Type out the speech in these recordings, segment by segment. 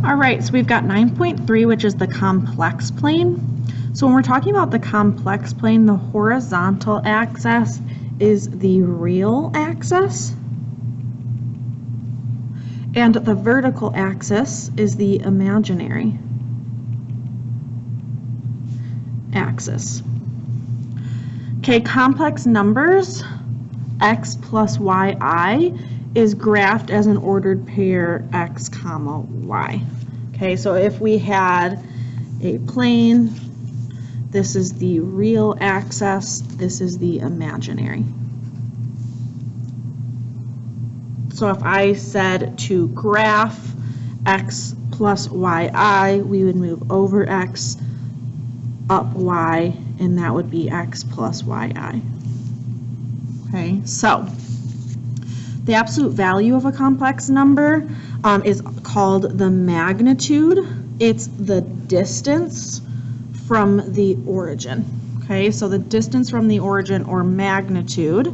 All right, so we've got 9.3, which is the complex plane. So when we're talking about the complex plane, the horizontal axis is the real axis, and the vertical axis is the imaginary axis. Okay, complex numbers, x plus yi, is graphed as an ordered pair x comma y. Okay, so if we had a plane, this is the real axis, this is the imaginary. So if I said to graph x plus yi, we would move over x, up y, and that would be x plus yi. Okay, so the absolute value of a complex number is called the magnitude. It's the distance from the origin. Okay, so the distance from the origin, or magnitude,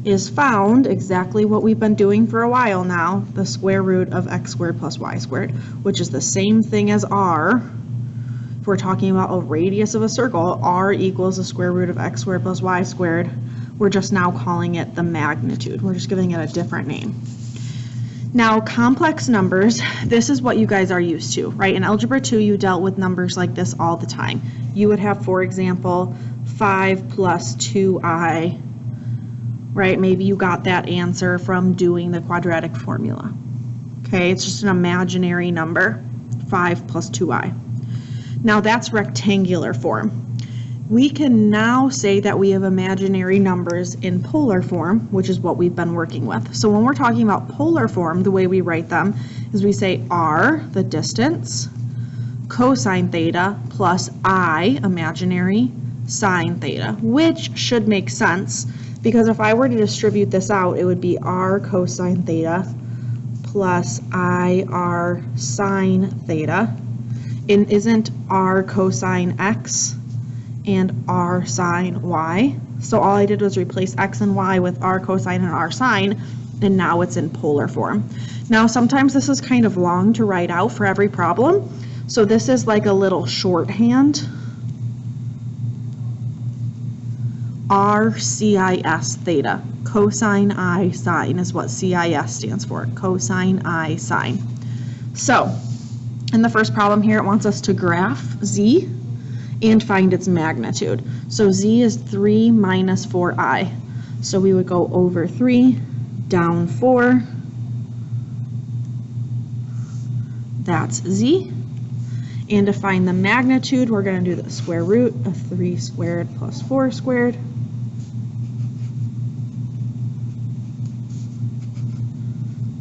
is found exactly what we've been doing for a while now, the square root of x squared plus y squared, which is the same thing as r. If we're talking about a radius of a circle, r equals the square root of x squared plus y squared. We're just now calling it the magnitude. We're just giving it a different name. Now, complex numbers, this is what you guys are used to, right? In Algebra 2, you dealt with numbers like this all the time. You would have, for example, 5 plus 2i, right? Maybe you got that answer from doing the quadratic formula. Okay, it's just an imaginary number, 5 plus 2i. Now, that's rectangular form. We can now say that we have imaginary numbers in polar form, which is what we've been working with. So when we're talking about polar form, the way we write them is we say r, the distance, cosine theta, plus I, imaginary, sine theta, which should make sense, because if I were to distribute this out, it would be r cosine theta plus I r sine theta. And isn't r cosine x and r sine y? So all I did was replace x and y with r cosine and r sine, and now it's in polar form. Now sometimes this is kind of long to write out for every problem, so this is like a little shorthand. R CIS theta, cosine I sine is what CIS stands for, cosine I sine. So in the first problem here, it wants us to graph z and find its magnitude. So z is 3 minus 4i. So we would go over 3, down 4. That's z. And to find the magnitude, we're going to do the square root of 3 squared plus 4 squared.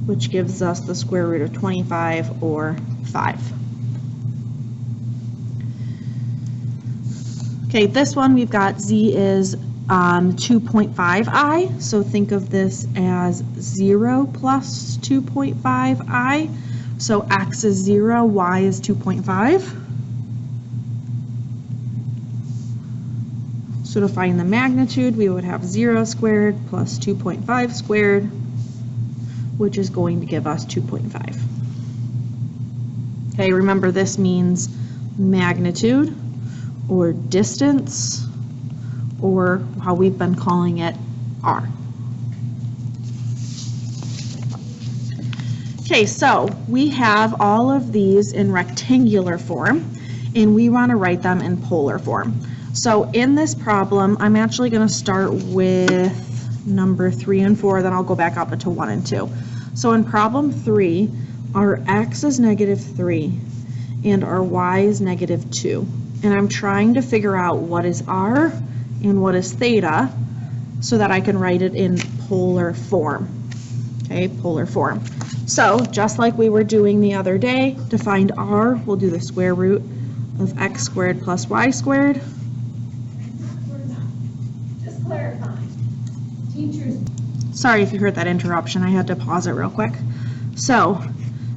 Which gives us the square root of 25, or 5. Okay, this one we've got z is 2.5i, so think of this as 0 plus 2.5i. So x is 0, y is 2.5. So to find the magnitude, we would have 0 squared plus 2.5 squared, which is going to give us 2.5. Okay, remember this means magnitude, or distance, or how we've been calling it, r. Okay, so we have all of these in rectangular form, and we want to write them in polar form. So in this problem, I'm actually going to start with number 3 and 4, then I'll go back up to 1 and 2. So in problem 3, our x is -3, and our y is -2. And I'm trying to figure out what is r and what is theta so that I can write it in polar form. Okay, polar form. So just like we were doing the other day, to find r, we'll do the square root of x squared plus y squared. Just clarifying. Teachers. Sorry if you heard that interruption, I had to pause it real quick. So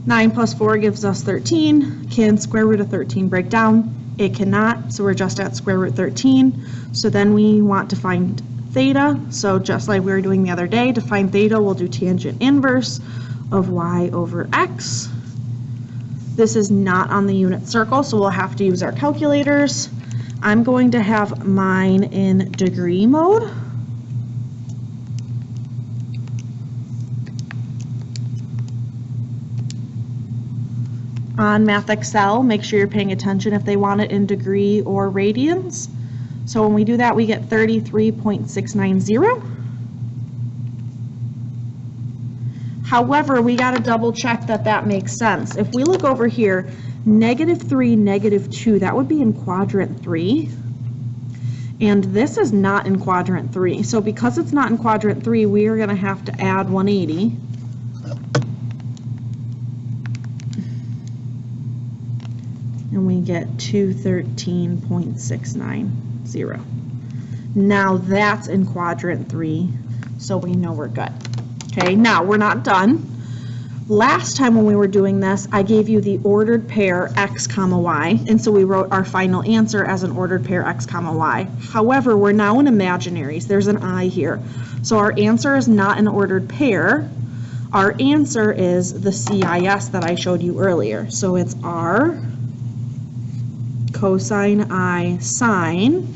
9 plus 4 gives us 13. Can square root of 13 break down? It cannot, so we're just at square root 13. So then we want to find theta. So just like we were doing the other day, to find theta, we'll do tangent inverse of y over x. This is not on the unit circle, so we'll have to use our calculators. I'm going to have mine in degree mode. On Math Excel, make sure you're paying attention if they want it in degree or radians. So when we do that, we get 33.690. However, we got to double check that that makes sense. If we look over here, -3, -2, that would be in quadrant 3. And this is not in quadrant 3. So because it's not in quadrant 3, we are going to have to add 180. And we get 213.690. Now that's in quadrant 3, so we know we're good. Okay, now we're not done. Last time when we were doing this, I gave you the ordered pair x comma y, and so we wrote our final answer as an ordered pair x comma y. However, we're now in imaginaries. There's an I here. So our answer is not an ordered pair. Our answer is the CIS that I showed you earlier. So it's R cosine I sine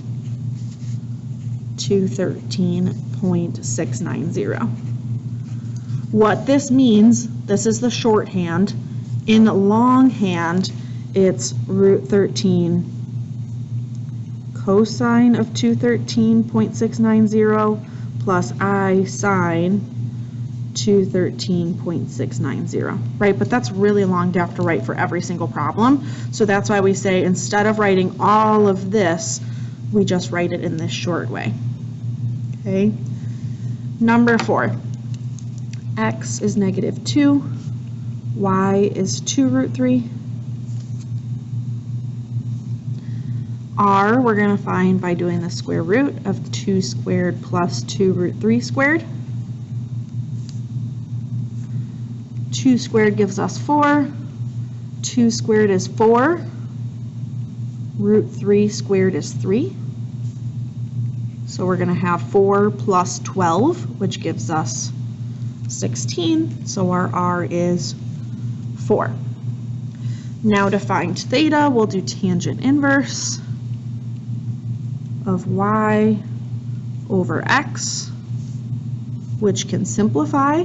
213.690. What this means, this is the shorthand. In longhand, it's root 13 cosine of 213.690 plus I sine 213.690, right? But that's really long to have to write for every single problem. So that's why we say instead of writing all of this, we just write it in this short way. Okay. Number 4. X is -2, y is 2 root 3. R we're going to find by doing the square root of 2 squared plus 2 root 3 squared. 2 squared gives us 4. 2 squared is 4. Root 3 squared is 3. So we're going to have 4 plus 12, which gives us 16, so our R is 4. Now to find theta, we'll do tangent inverse of y over x, which can simplify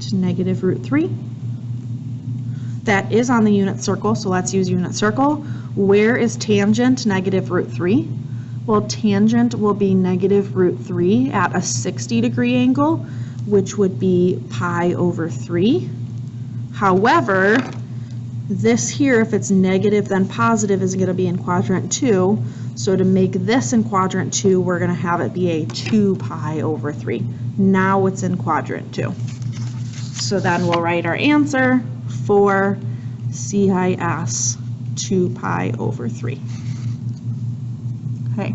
to negative root 3. That is on the unit circle, so let's use unit circle. Where is tangent negative root 3? Well, tangent will be negative root 3 at a 60-degree angle, which would be pi over 3. However, this here, if it's negative then positive, is going to be in quadrant 2. So to make this in quadrant 2, we're going to have it be a 2 pi over 3. Now it's in quadrant 2. So then we'll write our answer for CIS 2 pi over 3. Okay.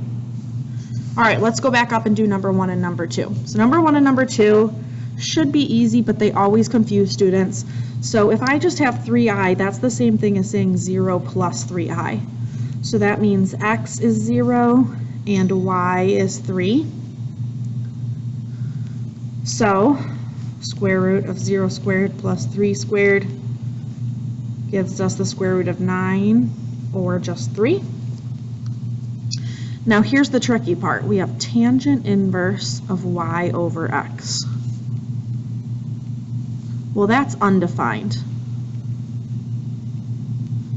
All right, let's go back up and do number 1 and number 2. So number 1 and number 2 should be easy, but they always confuse students. So if I just have 3i, that's the same thing as saying 0 plus 3i. So that means x is 0 and y is 3. So square root of 0 squared plus 3 squared gives us the square root of 9, or just 3. Now here's the tricky part. We have tangent inverse of y over x. Well, that's undefined.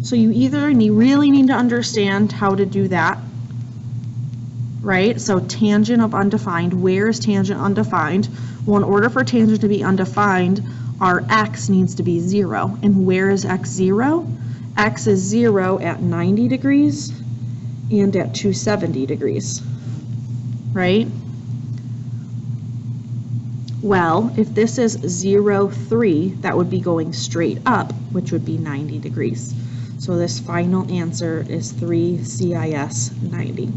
So you either really need to understand how to do that, right? So tangent of undefined, where is tangent undefined? Well, in order for tangent to be undefined, our x needs to be 0. And where is x 0? X is 0 at 90 degrees and at 270 degrees, right? Well, if this is 0, 3, that would be going straight up, which would be 90 degrees. So this final answer is 3 CIS 90.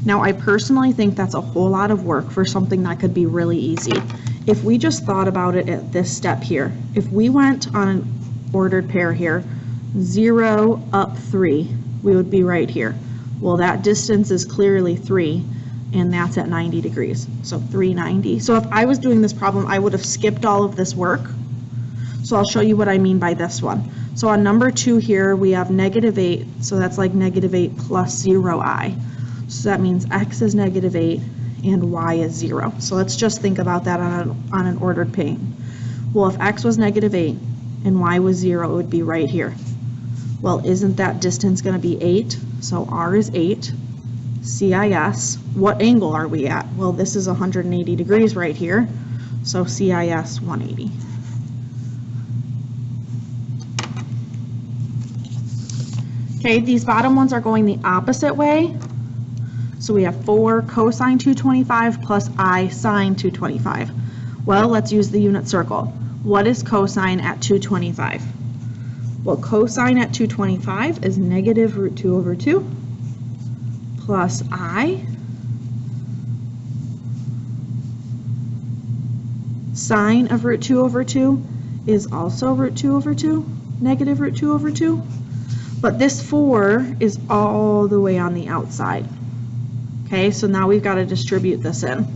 Now, I personally think that's a whole lot of work for something that could be really easy. If we just thought about it at this step here, if we went on an ordered pair here, 0 up 3, we would be right here. Well, that distance is clearly 3, and that's at 90 degrees, so 390. So if I was doing this problem, I would have skipped all of this work. So I'll show you what I mean by this one. So on number 2 here, we have -8, so that's like -8 plus 0i. So that means x is -8 and y is 0. So let's just think about that on an ordered pane. Well, if x was -8 and y was 0, it would be right here. Well, isn't that distance going to be 8? So r is 8. CIS, what angle are we at? Well, this is 180 degrees right here. So CIS 180. Okay, these bottom ones are going the opposite way. So we have 4 cosine 225 plus I sine 225. Well, let's use the unit circle. What is cosine at 225? Well, cosine at 225 is -√2/2 plus I. Sine of √2/2 is also √2/2, -√2/2. But this 4 is all the way on the outside. Okay, so now we've got to distribute this in.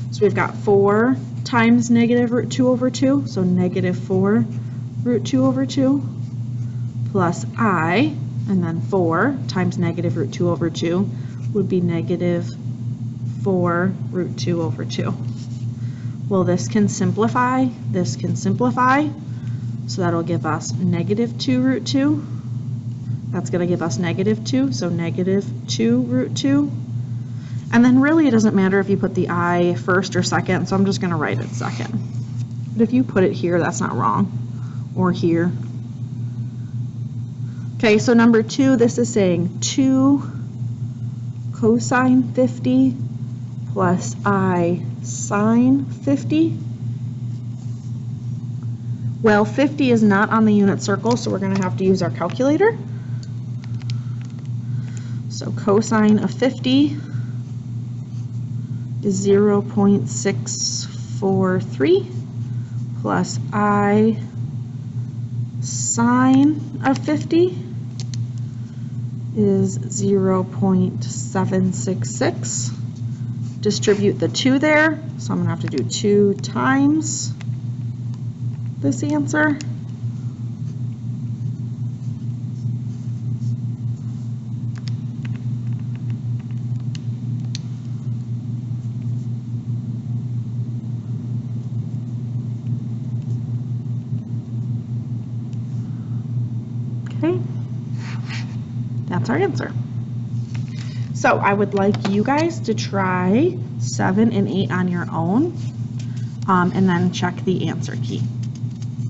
So we've got 4 times -√2/2, so -4 √2/2 plus I, and then 4 times -√2/2 would be -4 √2/2. Well, this can simplify, so that'll give us -2 √2. That's going to give us -2, so -2 √2. And then really it doesn't matter if you put the I first or second, so I'm just going to write it second. But if you put it here, that's not wrong. Or here. Okay, so number 2, this is saying 2 cosine 50 plus I sine 50. Well, 50 is not on the unit circle, so we're going to have to use our calculator. So cosine of 50 is 0.643 plus I sine of 50 is 0.766. Distribute the 2 there, so I'm going to have to do 2 times this answer. Okay, that's our answer. So I would like you guys to try 7 and 8 on your own, and then check the answer key.